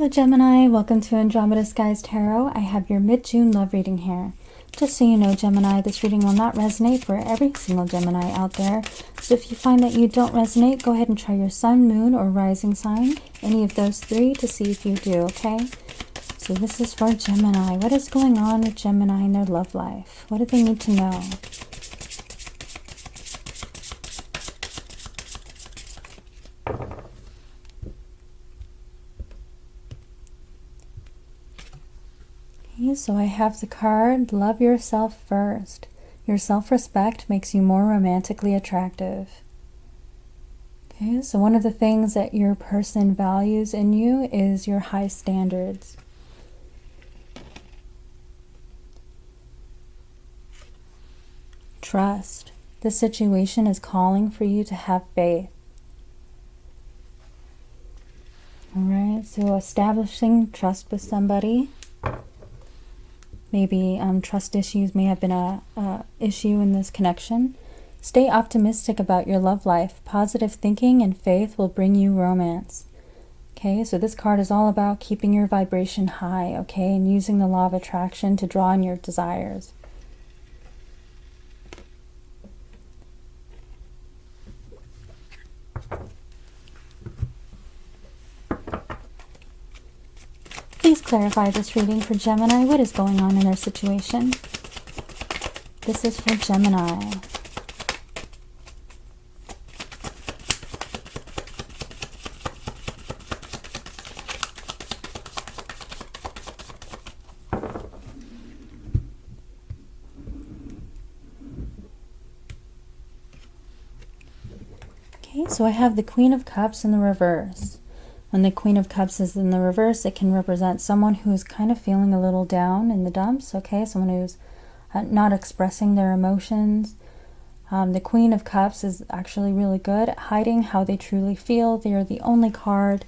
Hello Gemini, welcome to Andromeda Skies Tarot. I have your mid-June love reading here. Just so you know, Gemini, this reading will not resonate for every single Gemini out there. So if you find that you don't resonate, go ahead and try your sun, moon, or rising sign, any of those three, to see if you do, okay? So this is for Gemini. What is going on with Gemini in their love life? What do they need to know? Okay, so I have the card, love yourself first. Your self-respect makes you more romantically attractive. Okay, so one of the things that your person values in you is your high standards. Trust. This situation is calling for you to have faith. Alright, so establishing trust with somebody. Maybe trust issues may have been a issue in this connection. Stay optimistic about your love life. Positive thinking and faith will bring you romance. Okay, so this card is all about keeping your vibration high, okay, and using the law of attraction to draw in your desires. Please clarify this reading for Gemini. What is going on in their situation? This is for Gemini. Okay, so I have the Queen of Cups in the reverse. When the Queen of Cups is in the reverse, it can represent someone who's kind of feeling a little down in the dumps, okay? Someone who's not expressing their emotions. The Queen of Cups is actually really good at hiding how they truly feel. They are the only card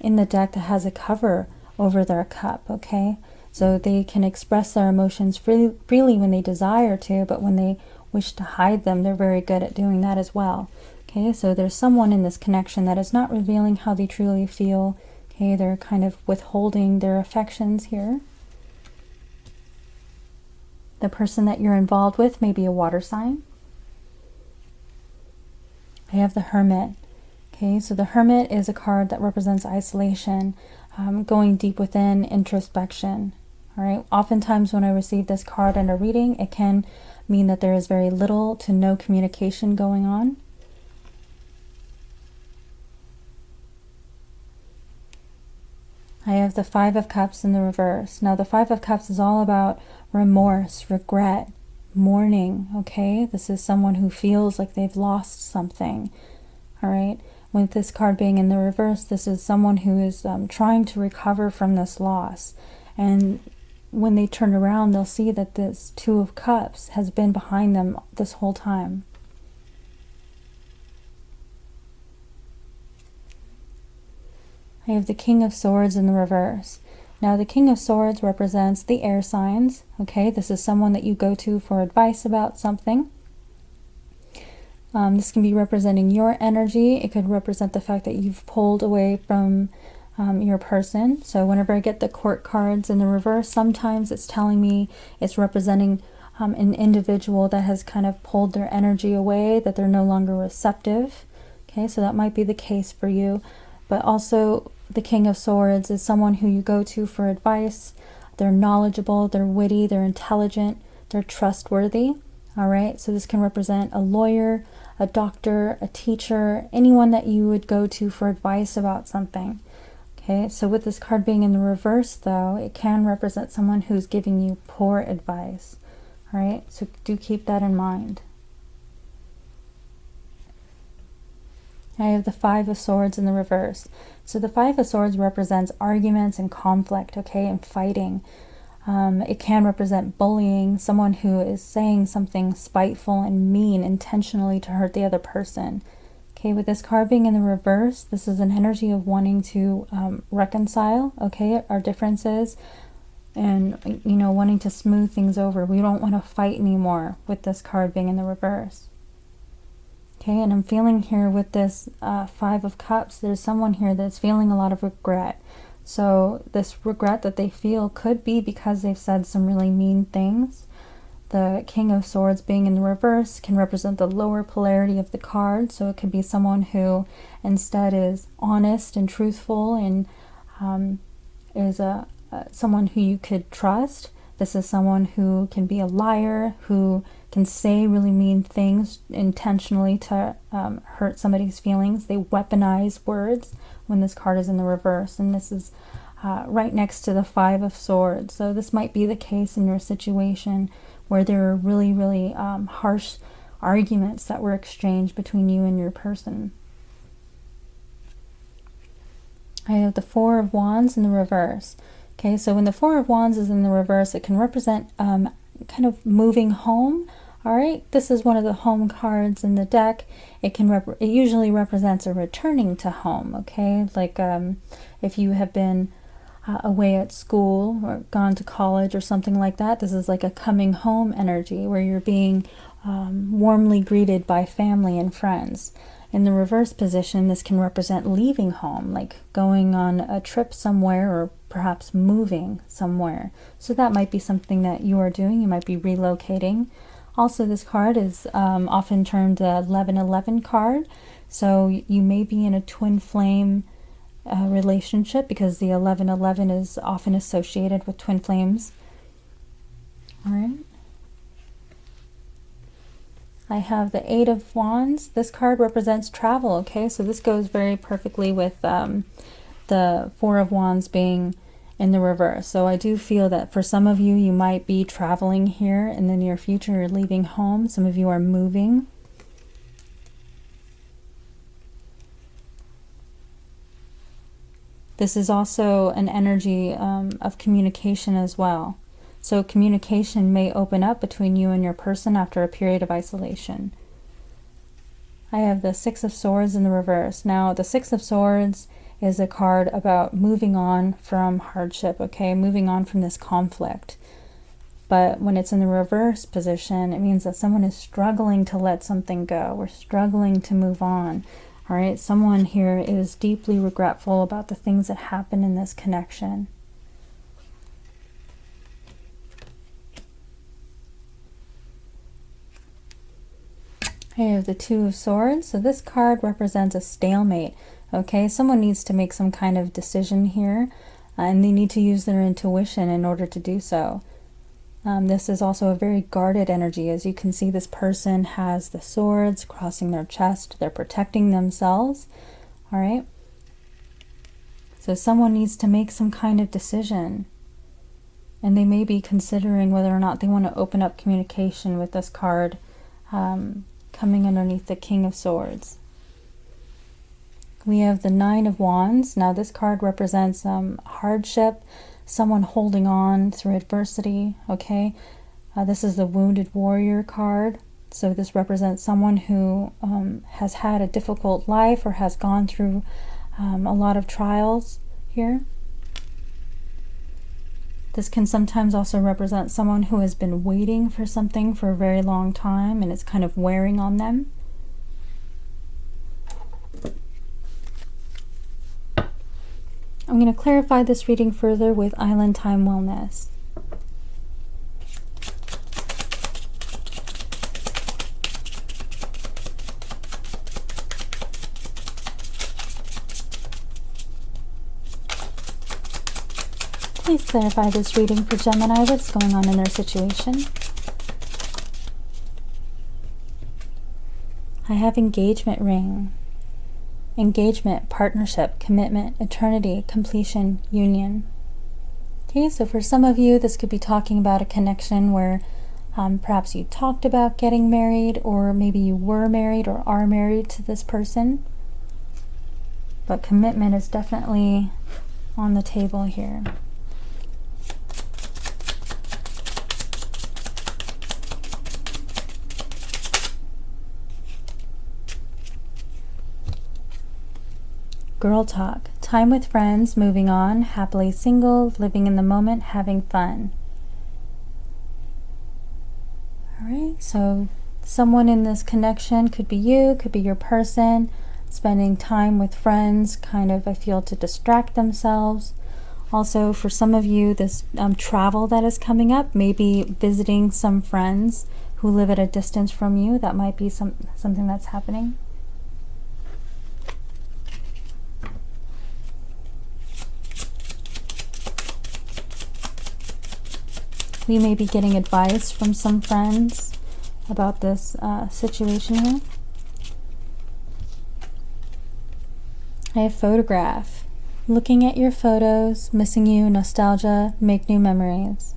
in the deck that has a cover over their cup, okay? So they can express their emotions freely when they desire to, but when they wish to hide them, they're very good at doing that as well. Okay, so there's someone in this connection that is not revealing how they truly feel. Okay, they're kind of withholding their affections here. The person that you're involved with may be a water sign. I have the Hermit. Okay, so the Hermit is a card that represents isolation, going deep within, introspection. All right, oftentimes when I receive this card in a reading, it can mean that there is very little to no communication going on. I have the Five of Cups in the reverse. Now the Five of Cups is all about remorse, regret, mourning, okay? This is someone who feels like they've lost something, all right? With this card being in the reverse, this is someone who is trying to recover from this loss. And when they turn around, they'll see that this Two of Cups has been behind them this whole time. I have the King of Swords in the reverse. Now the King of Swords represents the air signs. Okay, this is someone that you go to for advice about something. This can be representing your energy. It could represent the fact that you've pulled away from your person. So whenever I get the Court cards in the reverse, sometimes it's telling me it's representing an individual that has kind of pulled their energy away, that they're no longer receptive. Okay, so that might be the case for you. But also the King of Swords is someone who you go to for advice. They're knowledgeable, they're witty, they're intelligent, they're trustworthy. All right, so this can represent a lawyer, a doctor, a teacher, anyone that you would go to for advice about something. Okay, so with this card being in the reverse though, it can represent someone who's giving you poor advice. All right, so do keep that in mind. I have the Five of Swords in the reverse. So the Five of Swords represents arguments and conflict, okay, and fighting. It can represent bullying, someone who is saying something spiteful and mean intentionally to hurt the other person. Okay, with this card being in the reverse, this is an energy of wanting to reconcile, okay, our differences, and, you know, wanting to smooth things over. We don't want to fight anymore with this card being in the reverse. Okay, and I'm feeling here with this Five of Cups, there's someone here that's feeling a lot of regret. So this regret that they feel could be because they've said some really mean things. The King of Swords being in the reverse can represent the lower polarity of the card. So it could be someone who instead is honest and truthful and is someone who you could trust. This is someone who can be a liar, who can say really mean things intentionally to hurt somebody's feelings. They weaponize words when this card is in the reverse, and this is right next to the Five of Swords. So this might be the case in your situation where there are really, really harsh arguments that were exchanged between you and your person. I have the Four of Wands in the reverse. Okay, so when the Four of Wands is in the reverse, it can represent kind of moving home. All right, this is one of the home cards in the deck. It usually represents a returning to home. Okay, like if you have been away at school or gone to college or something like that, this is like a coming home energy where you're being warmly greeted by family and friends. In the reverse position, this can represent leaving home, like going on a trip somewhere or perhaps moving somewhere. So that might be something that you are doing. You might be relocating. Also, this card is often termed the 1111 card. So you may be in a twin flame relationship because the 1111 is often associated with twin flames. All right. I have the Eight of Wands. This card represents travel, okay? So this goes very perfectly with the Four of Wands being in the reverse. So I do feel that for some of you, you might be traveling here in the near future, or leaving home. Some of you are moving. This is also an energy of communication as well. So communication may open up between you and your person after a period of isolation. I have the Six of Swords in the reverse. Now, the Six of Swords is a card about moving on from hardship, okay? Moving on from this conflict. But when it's in the reverse position, it means that someone is struggling to let something go. We're struggling to move on, all right? Someone here is deeply regretful about the things that happen in this connection. I have the Two of Swords. So this card represents a stalemate. Okay, someone needs to make some kind of decision here, and they need to use their intuition in order to do so. This is also a very guarded energy. As you can see, this person has the swords crossing their chest. They're protecting themselves. All right. So someone needs to make some kind of decision, and they may be considering whether or not they want to open up communication with this card coming underneath the King of Swords. We have the Nine of Wands. Now this card represents hardship, someone holding on through adversity, okay? This is the Wounded Warrior card. So this represents someone who has had a difficult life or has gone through a lot of trials here. This can sometimes also represent someone who has been waiting for something for a very long time and it's kind of wearing on them. I'm going to clarify this reading further with Island Time Wellness. Please clarify this reading for Gemini. What's going on in their situation? I have engagement ring. Engagement, partnership, commitment, eternity, completion, union. Okay, so for some of you, this could be talking about a connection where perhaps you talked about getting married, or maybe you were married or are married to this person. But commitment is definitely on the table here. Girl talk. Time with friends, moving on, happily single, living in the moment, having fun. All right, so someone in this connection could be you, could be your person, spending time with friends, kind of, I feel, to distract themselves. Also, for some of you, this travel that is coming up, maybe visiting some friends who live at a distance from you. That might be something that's happening. We may be getting advice from some friends about this situation here. I have photograph. Looking at your photos, missing you, nostalgia, make new memories.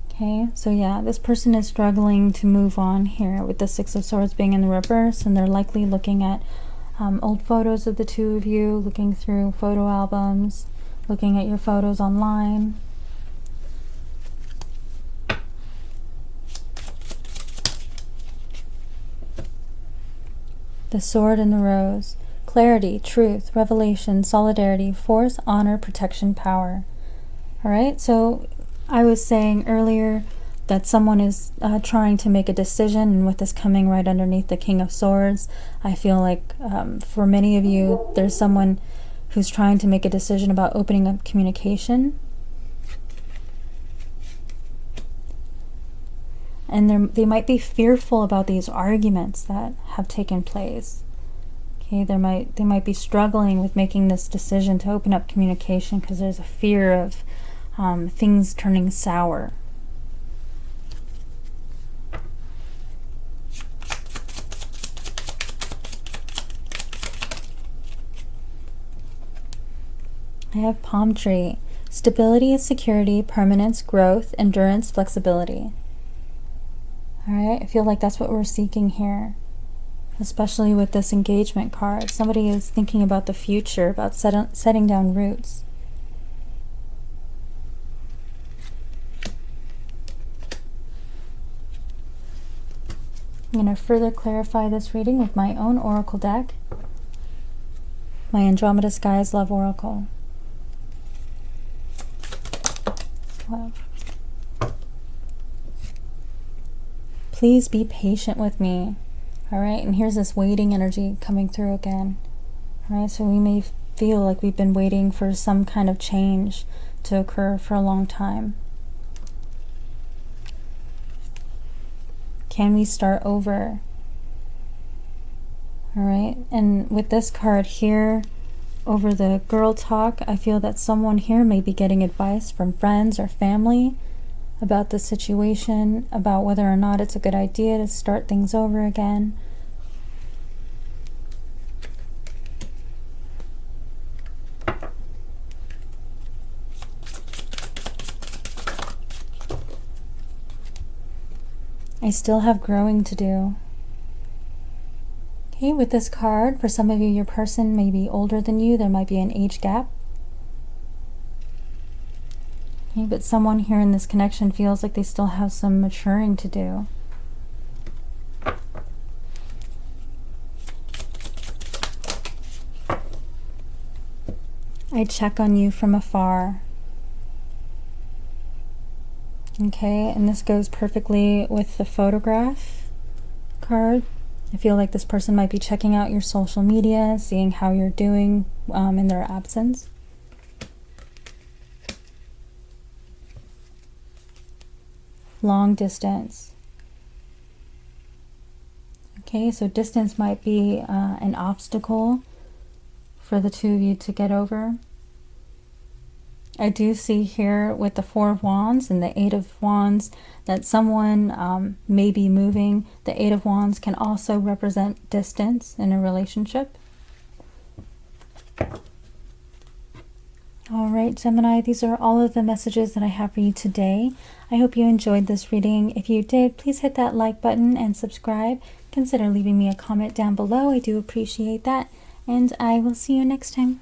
Okay, so yeah, this person is struggling to move on here with the Six of Swords being in the reverse, and they're likely looking at old photos of the two of you, looking through photo albums, looking at your photos online. The Sword and the Rose. Clarity, truth, revelation, solidarity, force, honor, protection, power. Alright, so I was saying earlier that someone is trying to make a decision, and with this coming right underneath the King of Swords, I feel like for many of you, there's someone who's trying to make a decision about opening up communication. And they might be fearful about these arguments that have taken place. Okay, they might be struggling with making this decision to open up communication because there's a fear of things turning sour. I have palm tree. Stability, security, permanence, growth, endurance, flexibility. Alright, I feel like that's what we're seeking here. Especially with this engagement card. Somebody is thinking about the future, about setting down roots. I'm going to further clarify this reading with my own oracle deck. My Andromeda Skies Love Oracle. Love. Please be patient with me. Alright, and here's this waiting energy coming through again. Alright, so we may feel like we've been waiting for some kind of change to occur for a long time. Can we start over? Alright, and with this card here, over the girl talk, I feel that someone here may be getting advice from friends or family about the situation, about whether or not it's a good idea to start things over again. I still have growing to do. Okay, with this card, for some of you, your person may be older than you. There might be an age gap. Okay, but someone here in this connection feels like they still have some maturing to do. I check on you from afar. Okay, and this goes perfectly with the photograph card. I feel like this person might be checking out your social media, seeing how you're doing in their absence. Long distance. Okay, so distance might be an obstacle for the two of you to get over. I do see here with the Four of Wands and the Eight of Wands that someone may be moving. The Eight of Wands can also represent distance in a relationship. All right, Gemini, these are all of the messages that I have for you today. I hope you enjoyed this reading. If you did, please hit that like button and subscribe. Consider leaving me a comment down below. I do appreciate that. And I will see you next time.